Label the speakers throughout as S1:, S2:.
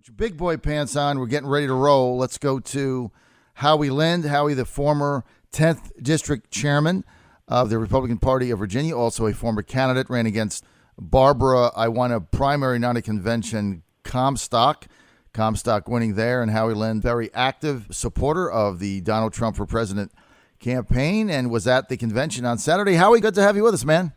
S1: Put your big boy pants on. We're getting ready to roll. Let's go to Howie Lind. Howie, the former 10th District Chairman of the Republican Party of Virginia, also a former candidate, ran against Barbara. I won a primary, not a convention, Comstock winning there. And Howie Lind, very active supporter of the Donald Trump for President campaign and was at the convention on Saturday. Howie, good to have you with us, man.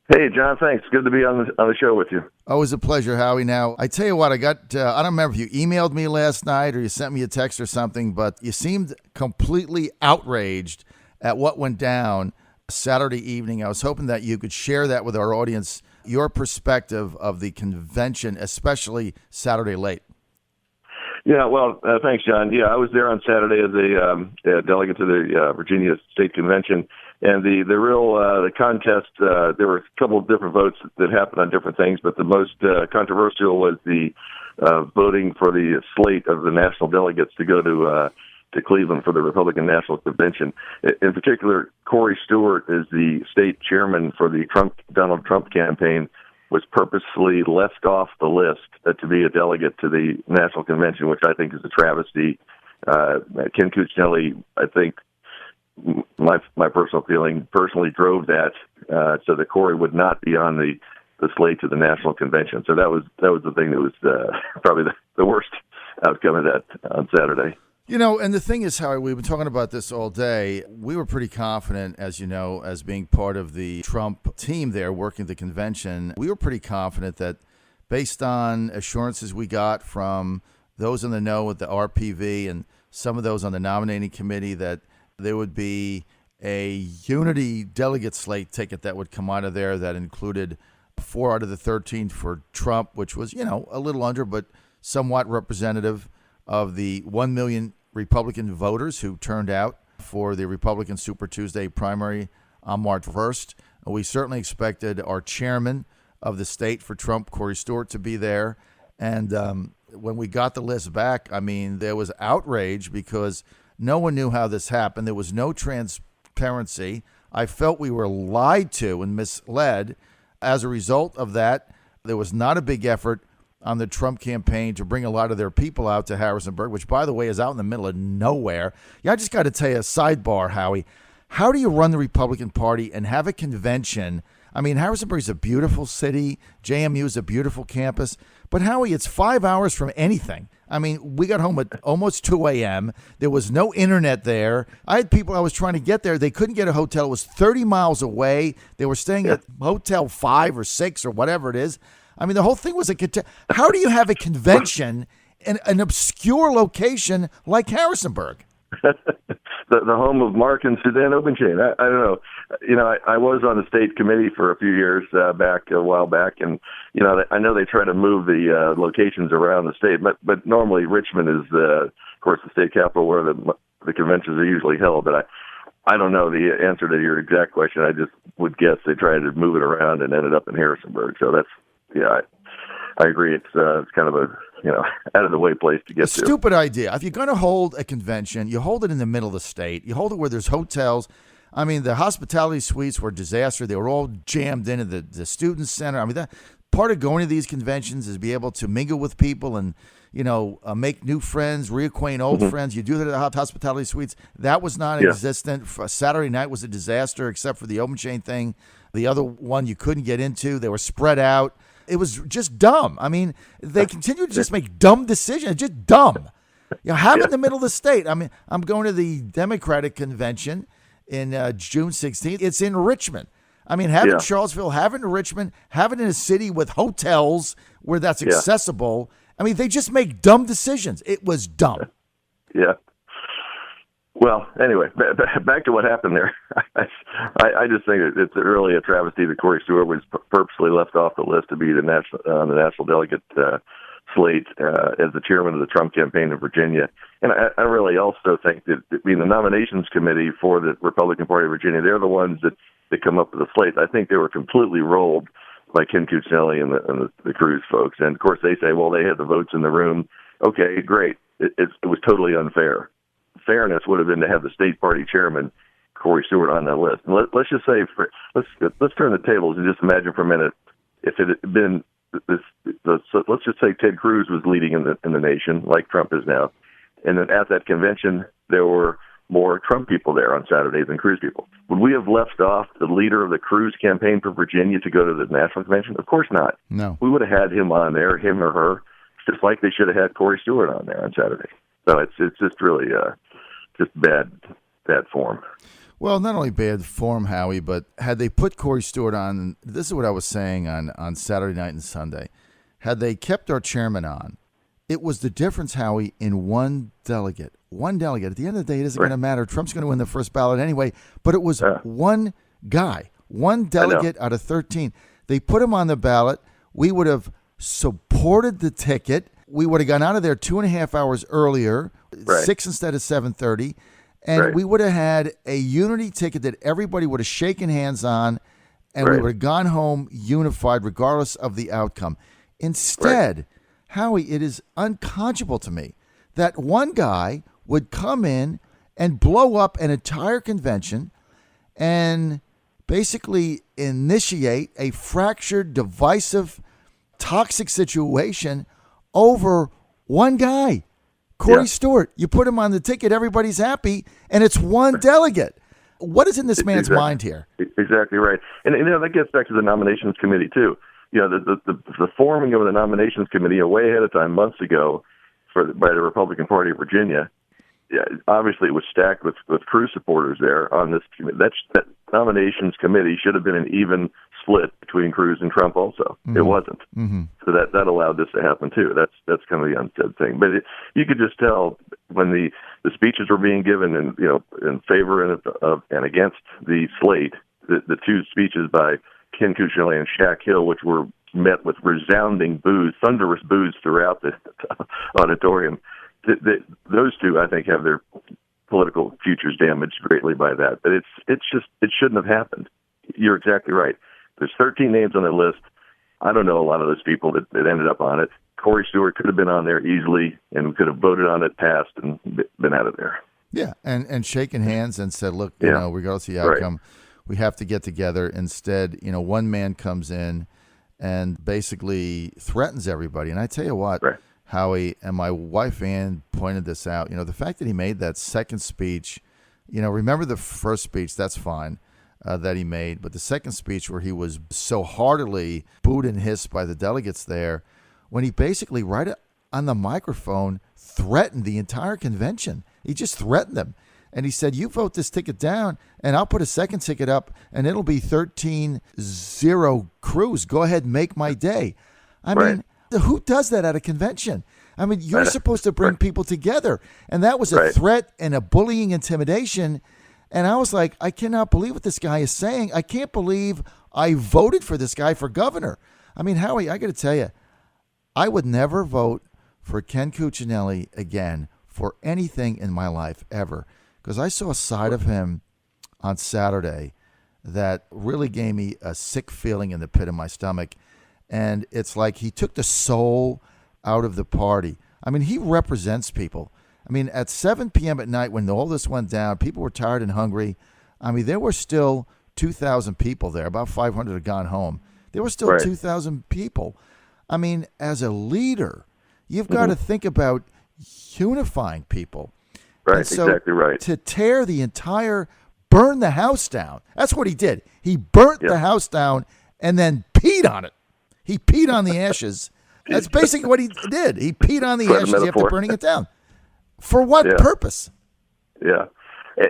S2: Hey, John, thanks. Good to be on the show with you.
S1: Always a pleasure, Howie. Now, I tell you what, I don't remember if you emailed me last night or you sent me a text or something, but you seemed completely outraged at what went down Saturday evening. I was hoping that you could share that with our audience, your perspective of the convention, especially Saturday late.
S2: Yeah, well, thanks, John. Yeah, I was there on Saturday as a delegate to the Virginia State Convention. And the contest, there were a couple of different votes that happened on different things, but the most controversial was the voting for the slate of the national delegates to go to Cleveland for the Republican National Convention. In particular, Corey Stewart is the state chairman for the Donald Trump campaign, was purposely left off the list to be a delegate to the National Convention, which I think is a travesty. Ken Cuccinelli, I think, my personal feeling, personally drove that so that Corey would not be on the slate to the National Convention. So that was the thing that was probably the worst outcome of that on Saturday.
S1: You know, and the thing is, Howie, we've been talking about this all day. We were pretty confident, as you know, as being part of the Trump team there working the convention. We were pretty confident that based on assurances we got from those in the know with the RPV and some of those on the nominating committee that there would be a unity delegate slate ticket that would come out of there that included 4 out of the 13 for Trump, which was, a little under, but somewhat representative of the 1 million Republican voters who turned out for the Republican Super Tuesday primary on March 1st. We certainly expected our chairman of the state for Trump, Corey Stewart, to be there. And when we got the list back, there was outrage because no one knew how this happened. There was no transparency. I felt we were lied to and misled. As a result of that, there was not a big effort on the Trump campaign to bring a lot of their people out to Harrisonburg, which, by the way, is out in the middle of nowhere. Yeah, I just got to tell you a sidebar, Howie. How do you run the Republican Party and have a convention? Harrisonburg is a beautiful city. JMU is a beautiful campus. But, Howie, it's 5 hours from anything. We got home at almost 2 a.m. There was no internet there. I had people I was trying to get there. They couldn't get a hotel. It was 30 miles away. They were staying at Hotel 5 or 6 or whatever it is. The whole thing was how do you have a convention in an obscure location like Harrisonburg?
S2: the home of Mark and Suzanne Obenchain. I don't know. I was on the state committee for a few years a while back, and I know they try to move the locations around the state, but normally Richmond is, of course, the state capital where the conventions are usually held. But I don't know the answer to your exact question. I just would guess they tried to move it around and ended up in Harrisonburg. So that's. Yeah, I agree. It's kind of a out of the way place to get to.
S1: Stupid idea. If you're going to hold a convention, you hold it in the middle of the state. You hold it where there's hotels. The hospitality suites were a disaster. They were all jammed into the student center. That part of going to these conventions is be able to mingle with people and make new friends, reacquaint old friends. You do that at the hospitality suites. That was non-existent. Saturday night was a disaster, except for the Obenchain thing. The other one you couldn't get into. They were spread out. It was just dumb. They continue to just make dumb decisions. Just dumb. Have it in the middle of the state. I'm going to the Democratic convention in June 16th. It's in Richmond. Have it in Charlottesville, have it in Richmond, have it in a city with hotels where that's accessible. They just make dumb decisions. It was dumb.
S2: Yeah. Well, anyway, back to what happened there. I just think it's really a travesty that Corey Stewart was purposely left off the list to be the national delegate slate as the chairman of the Trump campaign in Virginia. And I really also think that the nominations committee for the Republican Party of Virginia, they're the ones that come up with the slate. I think they were completely rolled by Ken Cuccinelli and the Cruz folks. And, of course, they say, well, they had the votes in the room. Okay, great. It was totally unfair. Fairness would have been to have the state party chairman, Corey Stewart, on that list. And let's just say, let's turn the tables and just imagine for a minute if it had been so let's just say Ted Cruz was leading in the nation, like Trump is now, and then at that convention there were more Trump people there on Saturday than Cruz people. Would we have left off the leader of the Cruz campaign for Virginia to go to the national convention? Of course not.
S1: No.
S2: We would have had him on there, him or her, just like they should have had Corey Stewart on there on Saturday. So it's just really just bad form.
S1: Well, not only bad form, Howie, but had they put Corey Stewart on, this is what I was saying on Saturday night and Sunday, had they kept our chairman on, it was the difference, Howie, in one delegate. One delegate. At the end of the day, it isn't going to matter. Trump's going to win the first ballot anyway, but it was one guy, one delegate out of 13. They put him on the ballot. We would have supported the ticket. We would have gone out of there 2.5 hours earlier, 6 instead of 7:30. And we would have had a unity ticket that everybody would have shaken hands on, and we would have gone home unified regardless of the outcome. Instead, Howie, it is unconscionable to me that one guy would come in and blow up an entire convention and basically initiate a fractured, divisive, toxic situation over one guy. Corey Stewart, you put him on the ticket, everybody's happy, and it's one delegate. What is in this man's mind here?
S2: Exactly right. And that gets back to the nominations committee, too. The forming of the nominations committee way ahead of time, months ago, by the Republican Party of Virginia, obviously it was stacked with Cruz supporters there on this committee. That nominations committee should have been an even split between Cruz and Trump also. Mm-hmm. It wasn't. Mm-hmm. So that allowed this to happen too. That's kind of the unsaid thing. But you could just tell when the speeches were being given in favor and against the slate, the two speeches by Ken Cuccinelli and Shaq Hill, which were met with resounding boos, thunderous boos throughout the auditorium. Those two, I think, have their political futures damaged greatly by that. But it shouldn't have happened. You're exactly right. There's 13 names on the list. I don't know a lot of those people that ended up on it. Corey Stewart could have been on there easily, and we could have voted on it, passed, and been out of there.
S1: Yeah, and shaken hands and said, look, regardless of the outcome, we have to get together. Instead, one man comes in and basically threatens everybody. And I tell you what, Howie, and my wife Ann pointed this out, the fact that he made that second speech, remember the first speech, that's fine, that he made, but the second speech where he was so heartily booed and hissed by the delegates there, when he basically right on the microphone threatened the entire convention. He just threatened them. And he said, you vote this ticket down, and I'll put a second ticket up, and it'll be 13-0 Cruz. Go ahead and make my day. I mean, who does that at a convention? I mean, you're supposed to bring people together. And that was a threat and a bullying intimidation. And I was like, I cannot believe what this guy is saying. I can't believe I voted for this guy for governor. I mean, Howie, I got to tell you, I would never vote for Ken Cuccinelli again for anything in my life ever, because I saw a side of him on Saturday that really gave me a sick feeling in the pit of my stomach. And it's like he took the soul out of the party. I mean, he represents people. I mean, at 7 p.m. at night when all this went down, people were tired and hungry. I mean, there were still 2,000 people there. About 500 had gone home. There were still 2,000 people. I mean, as a leader, you've got to think about unifying people.
S2: Right, so exactly right.
S1: To tear the burn the house down. That's what he did. He burnt the house down and then peed on it. He peed on the ashes. That's basically what he did. He peed on the ashes after burning it down. For what purpose?
S2: Yeah.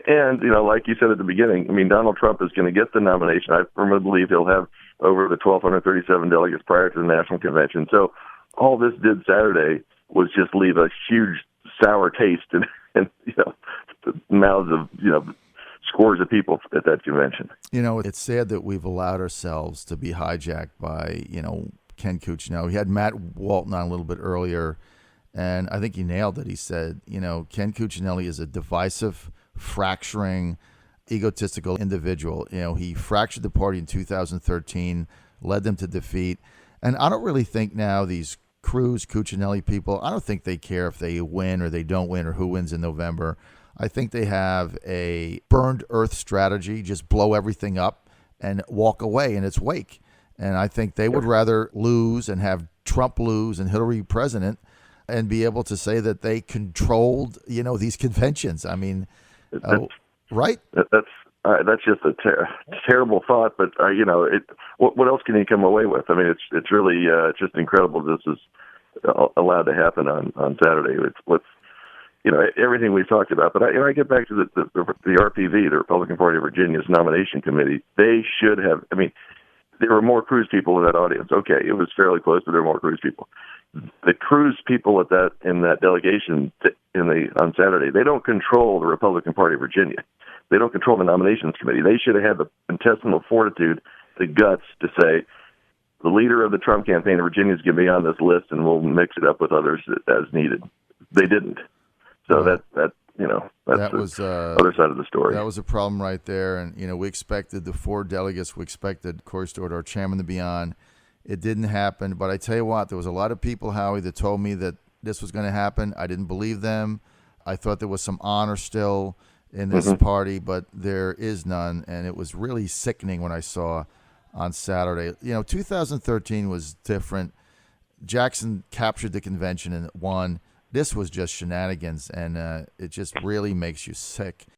S2: And, like you said at the beginning, I mean, Donald Trump is going to get the nomination. I firmly believe he'll have over the 1,237 delegates prior to the national convention. So all this did Saturday was just leave a huge sour taste in the mouths of, scores of people at that convention.
S1: It's sad that we've allowed ourselves to be hijacked by, Ken Cuccinelli. He had Matt Walton on a little bit earlier, and I think he nailed it. He said, Ken Cuccinelli is a divisive, fracturing, egotistical individual. He fractured the party in 2013, led them to defeat. And I don't really think now these Cruz, Cuccinelli people, I don't think they care if they win or they don't win or who wins in November. I think they have a burned earth strategy, just blow everything up and walk away in its wake. And I think they would rather lose and have Trump lose and Hillary president and be able to say that they controlled, these conventions. I mean, right?
S2: That's just a terrible thought, but what else can you come away with? I mean, it's really just incredible this is allowed to happen on Saturday. It's everything we've talked about. But I get back to the RPV, the Republican Party of Virginia's nomination committee. They should have. I mean, there were more Cruz people in that audience. Okay, it was fairly close, but there were more Cruz people. The Cruz people in that delegation on Saturday, they don't control the Republican Party of Virginia. They don't control the nominations committee. They should have had the intestinal fortitude, the guts to say, the leader of the Trump campaign in Virginia is going to be on this list, and we'll mix it up with others as needed. They didn't. So that's
S1: that was
S2: the other side of the story.
S1: That was a problem right there. And, we expected the 4 delegates. We expected Corey Stewart, our chairman, to be on. It didn't happen. But I tell you what, there was a lot of people, Howie, that told me that this was going to happen. I didn't believe them. I thought there was some honor still in this party, but there is none. And it was really sickening when I saw on Saturday. 2013 was different. Jackson captured the convention and won. This was just shenanigans, and it just really makes you sick.